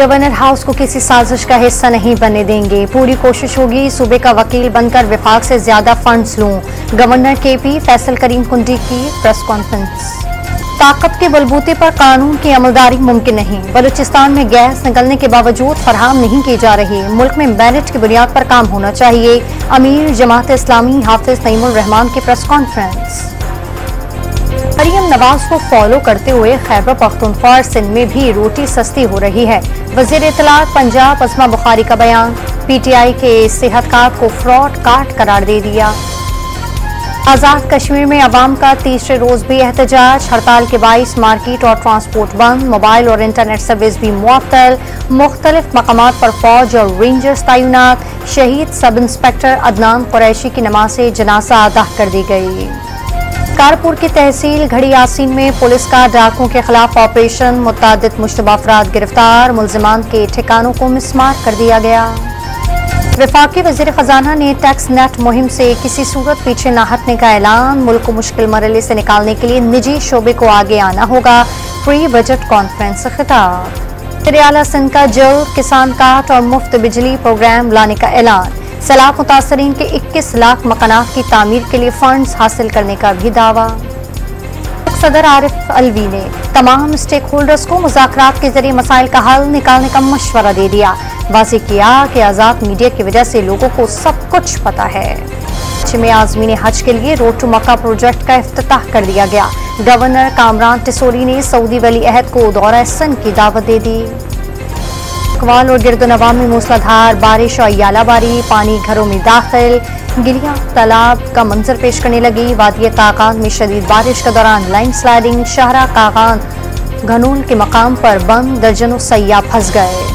Governor house को किसी साजिश का हिस्सा नहीं बनने देंगे, पूरी कोशिश होगी सूबे का वकील बनकर विभाग से ज्यादा फंड्स लूं। गवर्नर केपी फैसल करीम कुंडी की प्रेस कॉन्फ्रेंस। ताकत के बलबूते पर कानून की अमलदारी मुमकिन नहीं, बलूचिस्तान में गैस निकलने के बावजूद फराहम नहीं की जा रही, मुल्क में मेरिट की बुनियाद पर काम होना चाहिए। अमीर जमात इस्लामी हाफिज नईमुर रहमान की प्रेस कॉन्फ्रेंस। मरियम नवाज को फॉलो करते हुए खैबर पख्तूनख्वा और सिंध में भी रोटी सस्ती हो रही है। वजीर इत्तलात पंजाब अस्मा बुखारी का बयान, पीटीआई के सेहत कार्ड को फ्रॉड कार्ड करार दे दिया। आजाद कश्मीर में अवाम का तीसरे रोज भी एहतजाज, हड़ताल के बाईस मार्केट और ट्रांसपोर्ट बंद, मोबाइल और इंटरनेट सर्विस भी मुअत्तल, मुख्तलिफ मकामात पर फौज और रेंजर्स तैनात। शहीद सब इंस्पेक्टर अदनान कुरैशी की नमाज जनाजा अदा कर दी गई। कारपुर की तहसील घड़ी यासीन में पुलिस का डाकुओं के खिलाफ ऑपरेशन, मुतअद्दिद मुश्तबा अफराद गिरफ्तार, मुल्जिमान के ठिकानों को मिसमार कर दिया गया। वफाकी वजीर खजाना ने टैक्स नेट मुहिम से किसी सूरत पीछे न हटने का ऐलान, मुल्क को मुश्किल मरहले से निकालने के लिए निजी शोबे को आगे आना होगा। प्री बजट कॉन्फ्रेंस से खिताब। रियाला सिंध का जल्द किसान कार्ड और मुफ्त बिजली प्रोग्राम लाने का ऐलान, सैलाब मुतासरीन के 21 लाख मकानात की तामीर के लिए फंड्स हासिल करने का भी दावा। सदर आरिफ अलवी ने तमाम स्टेक होल्डर्स को मुज़ाकरात के जरिए मसाइल का हल निकालने का मशवरा दे दिया। वाज़ेह किया कि आज़ाद मीडिया की वजह से लोगों को सब कुछ पता है। में आज़मीन हज के लिए रोड टू मक्का प्रोजेक्ट का इफ्तिताह कर दिया गया। गवर्नर कामरान टिसोरी ने सऊदी वली अहद को दौरा सिंध की दावत दे दी। कवाल और गिरदोनवा में मूसलाधार बारिश और यालाबारी, पानी घरों में दाखिल, गिलिया तालाब का मंजर पेश करने लगी। वादिया कागान में शदीद बारिश के दौरान लैंड स्लाइडिंग, शाहरा कागान घनूल के मकाम पर बंद, दर्जनों सयाह फंस गए।